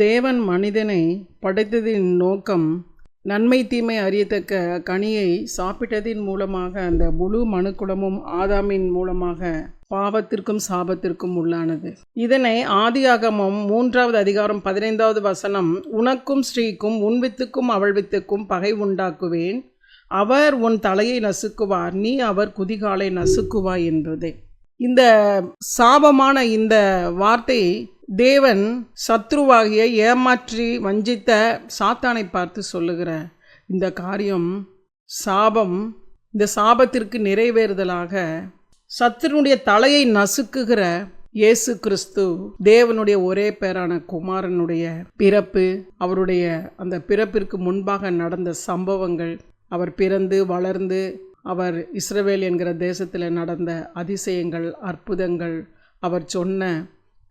தேவன் மனிதனை படைத்ததின் நோக்கம் நன்மை தீமை அறியத்தக்க கனியை சாப்பிட்டதின் மூலமாக அந்த முழு மனுக்குலமும் ஆதாமின் மூலமாக பாவத்திற்கும் சாபத்திற்கும் உள்ளானது. இதனை ஆதியாகமம் 3வது அதிகாரம் 15வது வசனம், உனக்கும் ஸ்ரீக்கும் உன் வித்துக்கும் அவள் வித்துக்கும் பகை உண்டாக்குவேன், அவர் உன் தலையை நசுக்குவார், நீ அவர் குதிகாலை நசுக்குவாய் என்பதே. இந்த சாபமான இந்த வார்த்தை தேவன் சத்ருவாகிய ஏமாற்றி வஞ்சித்த சாத்தானை பார்த்து சொல்லுகிற இந்த காரியம் சாபம். இந்த சாபத்திற்கு நிறைவேறுதலாக சத்துருடைய தலையை நசுக்குகிற இயேசு கிறிஸ்து தேவனுடைய ஒரே பேரான குமாரனுடைய பிறப்பு, அவருடைய அந்த பிறப்பிற்கு முன்பாக நடந்த சம்பவங்கள், அவர் பிறந்து வளர்ந்து அவர் இஸ்ரவேல் என்கிற தேசத்தில் நடந்த அதிசயங்கள், அற்புதங்கள், அவர் சொன்ன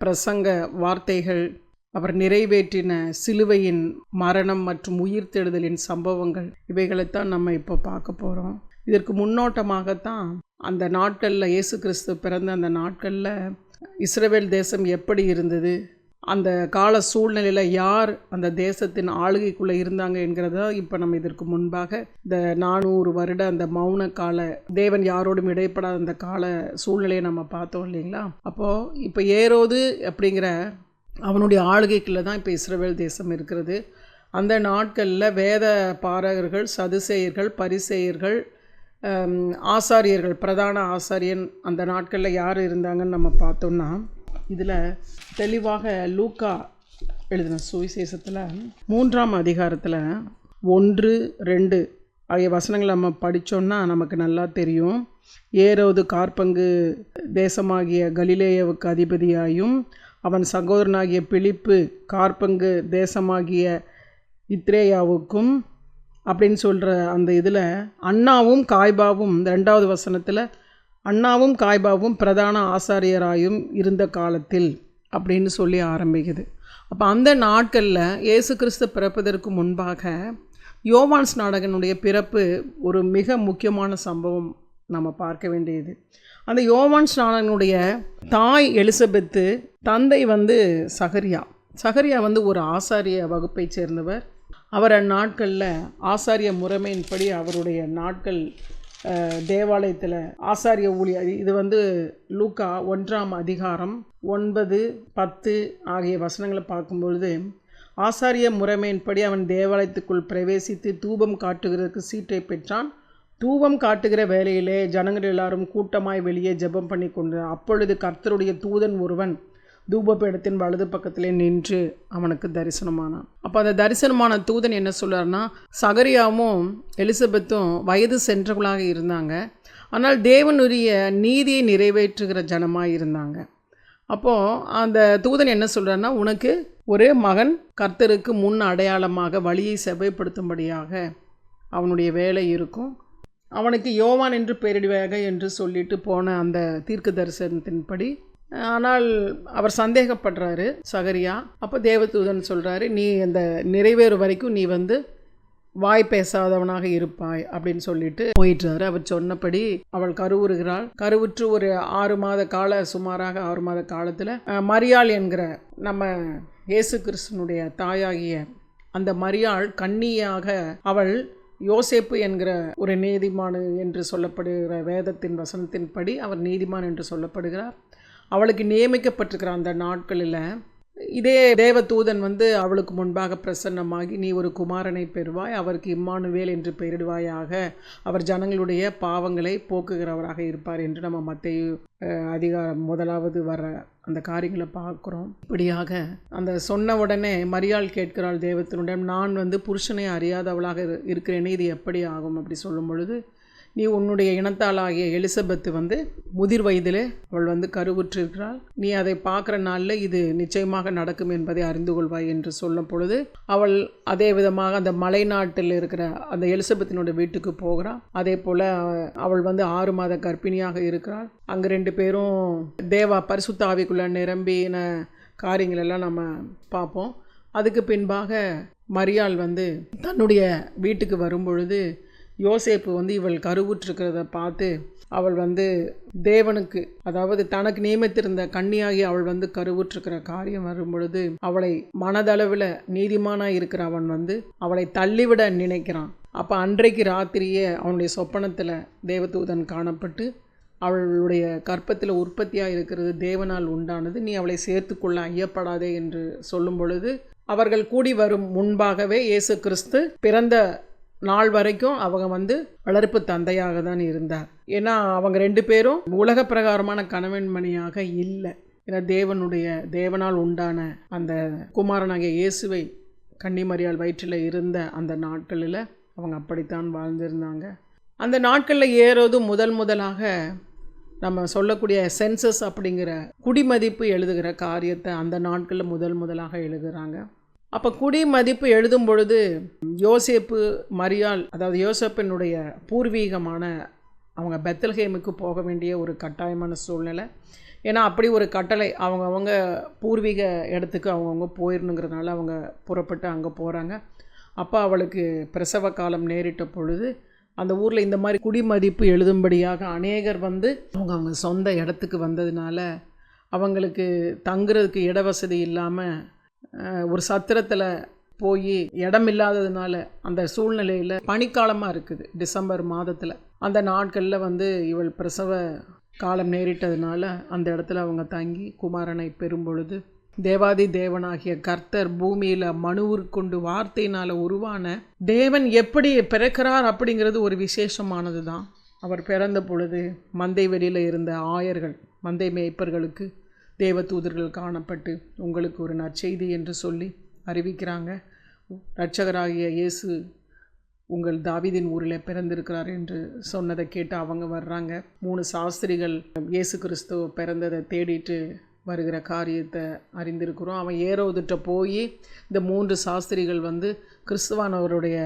பிரசங்க வார்த்தைகள், அவர் நிறைவேற்றின சிலுவையின் மரணம் மற்றும் உயிர்த்தெழுதலின் சம்பவங்கள், இவைகளைத்தான் நம்ம இப்போ பார்க்க போகிறோம். இதற்கு முன்னோட்டமாகத்தான் அந்த நாட்களில் இயேசு கிறிஸ்து பிறந்த அந்த நாட்களில் இஸ்ரவேல் தேசம் எப்படி இருந்தது, அந்த கால சூழ்நிலையில் யார் அந்த தேசத்தின் ஆளுகைக்குள்ளே இருந்தாங்க என்கிறத இப்போ நம்ம இதற்கு முன்பாக இந்த 400 வருட அந்த மௌன கால தேவன் யாரோடும் இடைப்படாத அந்த கால சூழ்நிலையை நம்ம பார்த்தோம் இல்லைங்களா. அப்போது இப்போ ஏரோது அப்படிங்கிற அவனுடைய ஆளுகைக்குள்ளே தான் இப்போ இஸ்ரவேல் தேசம் இருக்கிறது. அந்த நாட்களில் வேத பாரகர்கள், சதுசேயர்கள், பரிசேயர்கள், ஆசாரியர்கள், பிரதான ஆசாரியன் அந்த நாட்களில் யார் இருந்தாங்கன்னு நம்ம பார்த்தோம்னா, இதில் தெளிவாக லூக்கா எழுதின சுவிசேஷத்தில் 3ஆம் அதிகாரத்தில் 1, 2 ஆகிய வசனங்களை நம்ம படித்தோன்னா நமக்கு நல்லா தெரியும். ஏரோது காற்பங்கு தேசமாகிய கலிலேயாவுக்கு அதிபதியாயும், அவன் சகோதரனாகிய பிலிப்பு காற்பங்கு தேசமாகிய இத்ரேயாவுக்கும் அப்படின்னு சொல்கிற அந்த இதில் அன்னாவும் காய்பாவும் 2வது வசனத்தில் அன்னாவும் காய்பாவும் பிரதான ஆசாரியராயும் இருந்த காலத்தில் அப்படின்னு சொல்லி ஆரம்பிக்குது. அப்போ அந்த நாட்களில் இயேசு கிறிஸ்து பிறப்பதற்கு முன்பாக யோவான் ஸ்நானகனுடைய பிறப்பு ஒரு மிக முக்கியமான சம்பவம் நம்ம பார்க்க வேண்டியது. அந்த யோவான் ஸ்நானகனுடைய தாய் எலிசபெத்து, தந்தை சகரியா. சகரியா ஒரு ஆசாரிய வகுப்பை சேர்ந்தவர். அவர் அந்நாட்களில் ஆசாரிய முறைமையின்படி அவருடைய நாட்கள் தேவாலயத்தில் ஆசாரிய ஊழியர். இது லூக்கா 1ஆம் அதிகாரம் 9, 10 ஆகிய வசனங்களை பார்க்கும்பொழுது, ஆசாரிய முறைமையின்படி அவன் தேவாலயத்துக்குள் பிரவேசித்து தூபம் காட்டுகிறதுக்கு சீட்டை பெற்றான். தூபம் காட்டுகிற வேளையிலே ஜனங்கள் எல்லாரும் கூட்டமாய் வெளியே ஜெபம் பண்ணி கொண்டு, அப்பொழுது கர்த்தருடைய தூதன் ஒருவன் தூபபீடத்தின் வலது பக்கத்திலே நின்று அவனுக்கு தரிசனமானான். அப்போ அந்த தரிசனமான தூதன் என்ன சொல்றாருன்னா, சகரியாவும் எலிசபெத்தும் வயது சென்றவர்களாக இருந்தாங்க, ஆனால் தேவனுடைய நீதியை நிறைவேற்றுகிற ஜனமாக இருந்தாங்க. அப்போது அந்த தூதன் என்ன சொல்கிறாருன்னா, உனக்கு ஒரு மகன் கர்த்தருக்கு முன் அடையாளமாக வழியை செவ்வாய்ப்படுத்தும்படியாக அவனுடைய வேலை இருக்கும், அவனுக்கு யோவான் என்று பெயரிடுவாக என்று சொல்லிட்டு போன அந்த தீர்க்க தரிசனத்தின்படி. ஆனால் அவர் சந்தேகப்படுறாரு சகரியா. அப்போ தேவதூதன் சொல்கிறாரு, நீ அந்த நிறைவேறு வரைக்கும் நீ வாய் பேசாதவனாக இருப்பாய் அப்படின்னு சொல்லிட்டு போயிட்டாரு. அவர் சொன்னபடி அவள் கருவுறுகிறாள். கருவுற்று ஒரு 6 மாத கால சுமாராக 6 மாத காலத்தில் மரியாள் என்கிற நம்ம இயேசு கிறிஸ்துனுடைய தாயாகிய அந்த மரியாள் கன்னியாக அவள் யோசேப்பு என்கிற ஒரு நீதிமான் என்று சொல்லப்படுகிற வேதத்தின் வசனத்தின்படி அவர் நீதிமான் என்று சொல்லப்படுகிறார். அவளுக்கு நியமிக்கப்பட்டிருக்கிற அந்த நாட்களில் இதே தேவதூதன் அவளுக்கு முன்பாக பிரசன்னமாகி, நீ ஒரு குமாரனை பெறுவாய், அவருக்கு இம்மானுவேல் என்று பெயரிடுவாயாக, அவர் ஜனங்களுடைய பாவங்களை போக்குகிறவராக இருப்பார் என்று நம்ம மத்தேயு அதிகாரம் 1வது வர அந்த காரியங்களை பார்க்குறோம். இப்படியாக அந்த சொன்ன உடனே மரியாள் கேட்கிறாள் தேவத்தினுடன், நான் புருஷனை அறியாதவளாக இருக்கிறேனே, இது எப்படி ஆகும் அப்படி சொல்லும் பொழுது, நீ உன்னுடைய இனத்தாளாகிய எலிசபெத்து முதிர் வயதிலே அவள் கருவுற்றிருக்கிறாள், நீ அதை பார்க்குற நாளில் இது நிச்சயமாக நடக்கும் என்பதை அறிந்து கொள்வாய் என்று சொல்லும் பொழுது, அவள் அதே விதமாக அந்த மலை நாட்டில் இருக்கிற அந்த எலிசபெத்தினுடைய வீட்டுக்கு போகிறாள். அதே போல் அவள் 6 மாத கர்ப்பிணியாக இருக்கிறாள். அங்கே 2 பேரும் தேவா பரிசுத்த ஆவிக்குள்ள நிரம்பின காரியங்கள் எல்லாம் நம்ம பார்ப்போம். அதுக்கு பின்பாக மரியாள் தன்னுடைய வீட்டுக்கு வரும்பொழுது யோசேப்பு வந்து இவள் கருவுற்றிருக்கிறத பார்த்து அவள் வந்து தேவனுக்கு, அதாவது தனக்கு நியமித்திருந்த கன்னியாகி அவள் வந்து கருவுற்றிருக்கிற காரியம் வரும்பொழுது அவளை மனதளவில் நீதிமானாக இருக்கிற அவன் வந்து அவளை தள்ளிவிட நினைக்கிறான். அப்போ அன்றைக்கு ராத்திரியே அவனுடைய சொப்பனத்தில் தேவதூதன் காணப்பட்டு, அவளுடைய கற்பத்தில் உற்பத்தியாக இருக்கிறது தேவனால் உண்டானது, நீ அவளை சேர்த்துக்கொள்ள ஐயப்படாதே என்று சொல்லும் பொழுது, அவர்கள் கூடி வரும் முன்பாகவே இயேசு கிறிஸ்து பிறந்த நாள் வரைக்கும் அவங்க வந்து வளர்ப்பு தந்தையாக தான் இருந்தார். ஏன்னா அவங்க 2 பேரும் உலக பிரகாரமான கணவன் மணியாக இல்லை. ஏன்னா தேவனால் உண்டான அந்த குமாரனாகிய இயேசுவை கன்னிமரியாள் வயிற்றில் இருந்த அந்த நாட்களில் அவங்க அப்படித்தான் வாழ்ந்திருந்தாங்க. அந்த நாட்களில் ஏரோது முதலாக நம்ம சொல்லக்கூடிய சென்சஸ் அப்படிங்கிற குடிமதிப்பு எழுதுகிற காரியத்தை அந்த நாட்களில் முதலாக எழுதுகிறாங்க. அப்போ குடிமதிப்பு எழுதும் பொழுது யோசேப்பு மரியாள், அதாவது யோசேப்பினுடைய பூர்வீகமான அவங்க பெத்லகேமுக்கு போக வேண்டிய ஒரு கட்டாயமான சூழ்நிலை. ஏன்னா அப்படி ஒரு கட்டளை, அவங்க பூர்வீக இடத்துக்கு அவங்கவுங்க போயிடணுங்கிறதுனால அவங்க புறப்பட்டு அங்கே போகிறாங்க. அப்போ அவளுக்கு பிரசவ காலம் நேரிட்ட பொழுது அந்த ஊரில் இந்த மாதிரி குடிமதிப்பு எழுதும்படியாக அநேகர் வந்து அவங்க சொந்த இடத்துக்கு வந்ததுனால அவங்களுக்கு தங்குறதுக்கு இட வசதி இல்லாமல் ஒரு சத்திரத்தில் போய் இடம் இல்லாததுனால அந்த சூழ்நிலையில் பனிக்காலமாக இருக்குது, டிசம்பர் மாதத்தில் அந்த நாட்களில் வந்து இவள் பிரசவ காலம் நேரிட்டதுனால அந்த இடத்துல அவங்க தங்கி குமாரனை பெறும் பொழுது தேவாதி தேவனாகிய கர்த்தர் பூமியில் மனுவுற்கொண்டு வார்த்தையினால் உருவான தேவன் எப்படி பிறக்கிறார் அப்படிங்கிறது ஒரு விசேஷமானது தான். அவர் பிறந்த பொழுது மந்தை வெளியில் இருந்த ஆயர்கள், மந்தை மேய்ப்பர்களுக்கு தேவதூதர்கள் காணப்பட்டு உங்களுக்கு ஒரு நற்செய்தி என்று சொல்லி அறிவிக்கிறாங்க. இரட்சகராகிய இயேசு உங்கள் தாவீதின் ஊரில் பிறந்திருக்கிறார் என்று சொன்னதை கேட்டு அவங்க வர்றாங்க. 3 சாஸ்திரிகள் இயேசு கிறிஸ்து பிறந்ததை தேடிட்டு வருகிற காரியத்தை அறிந்திருக்கிறோம். அவன் ஏரோதுட்ட போய் இந்த 3 சாஸ்திரிகள் வந்து கிறிஸ்துவானவருடைய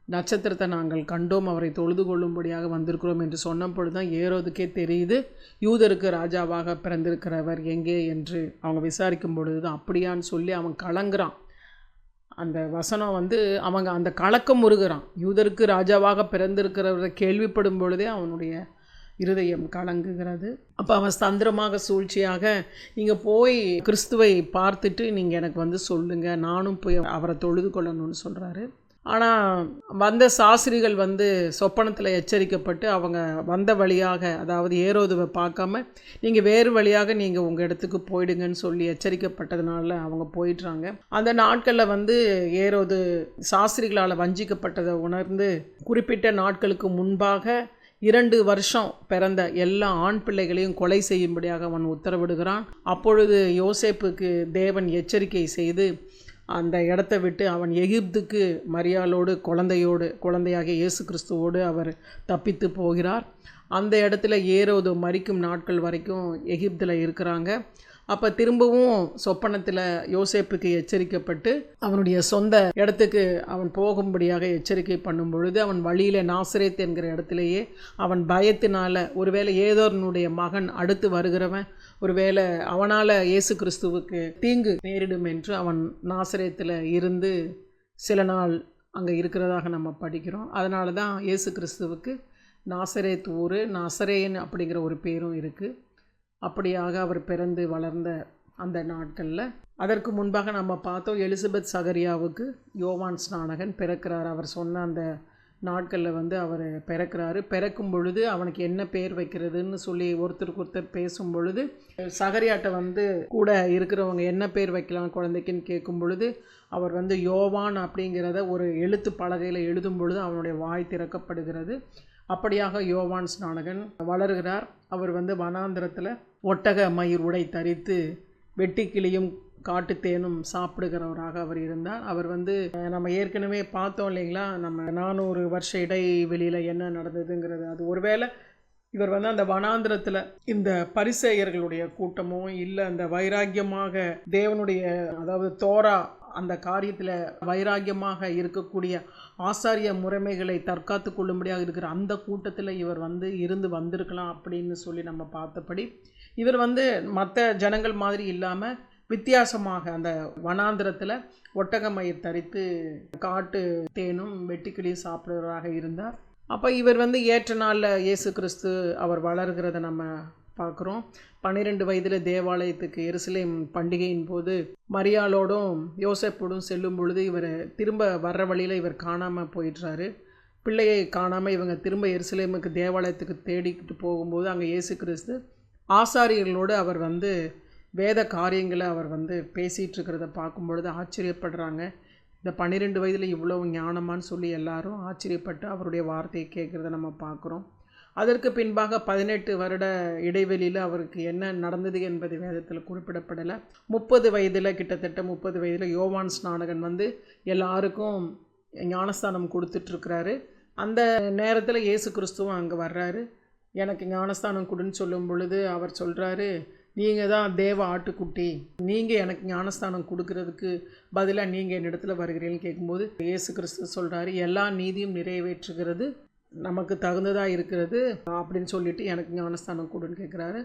நட்சத்திரத்தை நாங்கள் கண்டோம், அவரை தொழுது கொள்ளும்படியாக வந்திருக்கிறோம் என்று சொன்னபொழுது தான் ஏரோதுக்கே தெரியுது யூதருக்கு ராஜாவாக பிறந்திருக்கிறவர் எங்கே என்று அவங்க விசாரிக்கும் பொழுது தான் அப்படியான்னு சொல்லி அவன் கலங்குறான். அந்த வசனம் வந்து அவங்க அந்த கலக்கம் முறுகிறான். யூதருக்கு ராஜாவாக பிறந்திருக்கிறவரை கேள்விப்படும் பொழுதே அவனுடைய இருதயம் கலங்குகிறது. அப்போ அவன் தந்திரமாக சூழ்ச்சியாக நீங்கள் போய் கிறிஸ்துவை பார்த்துட்டு நீங்கள் எனக்கு வந்து சொல்லுங்கள், நானும் போய் அவரை தொழுது கொள்ளணும்னு சொல்கிறாரு. ஆனால் வந்த சாஸ்திரிகள் வந்து சொப்பனத்தில் எச்சரிக்கப்பட்டு அவங்க வந்த வழியாக, அதாவது ஏரோதுவை பார்க்காம நீங்கள் வேறு வழியாக நீங்கள் உங்கள் இடத்துக்கு போயிடுங்கன்னு சொல்லி எச்சரிக்கப்பட்டதுனால அவங்க போயிடுறாங்க. அந்த நாட்களில் வந்து ஏரோது சாஸ்திரிகளால் வஞ்சிக்கப்பட்டதை உணர்ந்து குறிப்பிட்ட நாட்களுக்கு முன்பாக 2 வருஷம் பிறந்த எல்லா ஆண் பிள்ளைகளையும் கொலை செய்யும்படியாக அவன் உத்தரவிடுகிறான். அப்பொழுது யோசேப்புக்கு தேவன் எச்சரிக்கை செய்து அந்த இடத்த விட்டு அவன் எகிப்துக்கு மரியாளோடு குழந்தையாக இயேசு கிறிஸ்துவோடு அவர் தப்பித்து போகிறார். அந்த இடத்துல ஏரோது மரிக்கும் நாட்கள் வரைக்கும் எகிப்தில் இருக்கிறாங்க. அப்போ திரும்பவும் சொப்பனத்தில் யோசேப்புக்கு எச்சரிக்கப்பட்டு அவனுடைய சொந்த இடத்துக்கு அவன் போகும்படியாக எச்சரிக்கை பண்ணும் பொழுது அவன் வழியில் நாசரேத் என்கிற இடத்துலையே அவன் பயத்தினால, ஒருவேளை ஏதோனுடைய மகன் அடுத்து வருகிறவன் ஒருவேளை அவனால் இயேசு கிறிஸ்துவுக்கு தீங்கு நேரிடும் என்று அவன் நாசரேத்தில் இருந்து சில நாள் அங்கே இருக்கிறதாக நம்ம படிக்கிறோம். அதனால தான் இயேசு கிறிஸ்துவுக்கு நாசரேத் ஊர், நசரேயன் அப்படிங்கிற ஒரு பேரும் இருக்குது. அப்படியாக அவர் பிறந்து வளர்ந்த அந்த நாட்களில், அதற்கு முன்பாக நம்ம பார்த்தோம் எலிசபெத் சகரியாவுக்கு யோவான் ஸ்நானகன் பிறக்கிறார். அவர் சொன்ன அந்த நாட்களில் வந்து அவர் பிறக்கிறாரு. பிறக்கும் பொழுது அவனுக்கு என்ன பேர் வைக்கிறதுன்னு சொல்லி ஒருத்தருக்கு ஒருத்தர் பேசும் பொழுது சகரியாட்ட வந்து கூட இருக்கிறவங்க என்ன பேர் வைக்கலாம் குழந்தைக்குன்னு கேட்கும் பொழுது அவர் வந்து யோவான் அப்படிங்கிறத ஒரு எழுத்து பலகையில் எழுதும் பொழுது அவனுடைய வாய் திறக்கப்படுகிறது. அப்படியாக யோவான் ஸ்நானகன் வளர்கிறார். அவர் வந்து வனாந்திரத்தில் ஒட்டக மயிர் உடை தரித்து வெட்டிக்கிளியும் காட்டுத்தேனும் சாப்பிடுகிறவராக அவர் இருந்தார். அவர் வந்து நம்ம ஏற்கனவே பார்த்தோம் இல்லைங்களா, நம்ம 400 வருஷ இடைவெளியில் என்ன நடந்ததுங்கிறது. அது ஒருவேளை இவர் வந்து அந்த வனாந்திரத்தில் இந்த பரிசேயர்களுடைய கூட்டமோ இல்லை அந்த வைராக்கியமாக தேவனுடைய, அதாவது தோரா அந்த காரியத்தில் வைராக்கியமாக இருக்கக்கூடிய ஆசாரிய முறைமைகளை தற்காத்து கொள்ளும்படியாக இருக்கிற அந்த கூட்டத்தில் இவர் வந்து வந்திருக்கலாம் அப்படின்னு சொல்லி நம்ம பார்த்தபடி இவர் வந்து மற்ற ஜனங்கள் மாதிரி இல்லாமல் வித்தியாசமாக அந்த வனாந்திரத்தில் ஒட்டகமயிர் தரித்து காட்டு தேனும் வெட்டுக்கிளியும் சாப்பிடுவதாக இருந்தார். அப்போ இவர் ஏற்ற நாளில் இயேசு கிறிஸ்து அவர் வளர்கிறத நம்ம பார்க்குறோம். 12 வயதில் தேவாலயத்துக்கு எருசலேம் பண்டிகையின் போது மரியாளோடும் யோசேப்போடும் செல்லும் பொழுது இவர் திரும்ப வர்ற வழியில் இவர் காணாமல் போயிடுறாரு. பிள்ளையை காணாமல் இவங்க திரும்ப எருசலேமுக்கு தேவாலயத்துக்கு தேடிக்கிட்டு போகும்போது அங்கே இயேசு கிறிஸ்து ஆசாரியர்களோடு அவர் வேத காரியங்களை அவர் பேசிகிட்டு இருக்கிறத பார்க்கும் பொழுது ஆச்சரியப்படுறாங்க. இந்த 12 வயதில் இவ்வளவு ஞானமான்னு சொல்லி எல்லாரும் ஆச்சரியப்பட்டு அவருடைய வார்த்தையை கேட்குறத நம்ம பார்க்குறோம். அதற்கு பின்பாக 18 வருட இடைவெளியில் அவருக்கு என்ன நடந்தது என்பது வேதத்தில் குறிப்பிடப்படலை. 30 வயதில் கிட்டத்தட்ட 30 வயதில் யோவான் ஸ்நானகன் எல்லாருக்கும் ஞானஸ்தானம் கொடுத்துட்ருக்கிறாரு. அந்த நேரத்தில் இயேசு கிறிஸ்துவும் அங்கே வர்றாரு. எனக்கு ஞானஸ்தானம் கொடுன்னு சொல்லும் பொழுது அவர் சொல்கிறாரு, நீங்கள் தான் தேவ ஆட்டுக்குட்டி, நீங்கள் எனக்கு ஞானஸ்தானம் கொடுக்கறதுக்கு பதிலாக நீங்கள் என்னிடத்துல வருகிறீங்கன்னு கேட்கும்போது இயேசு கிறிஸ்து சொல்கிறாரு, எல்லா நீதியும் நிறைவேற்றுகிறது நமக்கு தகுந்ததாக இருக்கிறது அப்படின்னு சொல்லிட்டு எனக்கு ஞானஸ்தானம் கொடுன்னு கேட்குறாரு.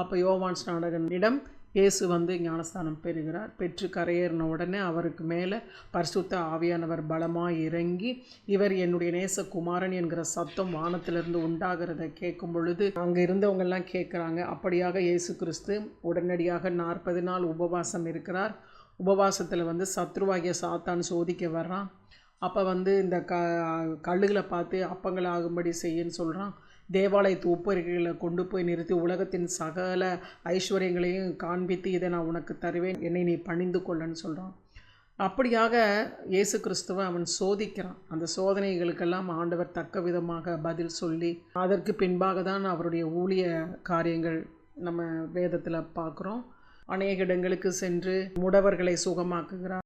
அப்போ யோவான் ஸ்நானகனிடம் இயேசு ஞானஸ்தானம் பெறுகிறார். பெற்று கரையேறின உடனே அவருக்கு மேலே பரிசுத்த ஆவியானவர் பலமாக இறங்கி இவர் என்னுடைய நேசகுமாரன் என்கிற சத்தம் வானத்திலிருந்து உண்டாகிறத கேட்கும் பொழுது அங்கே இருந்தவங்கெல்லாம் கேட்குறாங்க. அப்படியாக இயேசு கிறிஸ்து உடனடியாக 40 நாள் உபவாசம் இருக்கிறார். உபவாசத்தில் சத்ருவாகிய சாத்தான் சோதிக்க வர்றான். அப்போ இந்த கல்லுகளை பார்த்து அப்பங்களை ஆகும்படி செய்யன்னு சொல்கிறான். தேவாலயத்து உப்பரிகளை கொண்டு போய் நிறுத்தி உலகத்தின் சகல ஐஸ்வர்யங்களையும் காண்பித்து இதை நான் உனக்கு தருவேன், என்னை நீ பணிந்து கொள்ளன்னு சொல்கிறான். அப்படியாக இயேசு கிறிஸ்துவை அவன் சோதிக்கிறான். அந்த சோதனைகளுக்கெல்லாம் ஆண்டவர் தக்க விதமாக பதில் சொல்லி அதற்கு பின்பாக தான் அவருடைய ஊழிய காரியங்கள் நம்ம வேதத்தில் பார்க்குறோம். அநேக இடங்களுக்கு சென்று முடவர்களை சுகமாக்குகிறார்.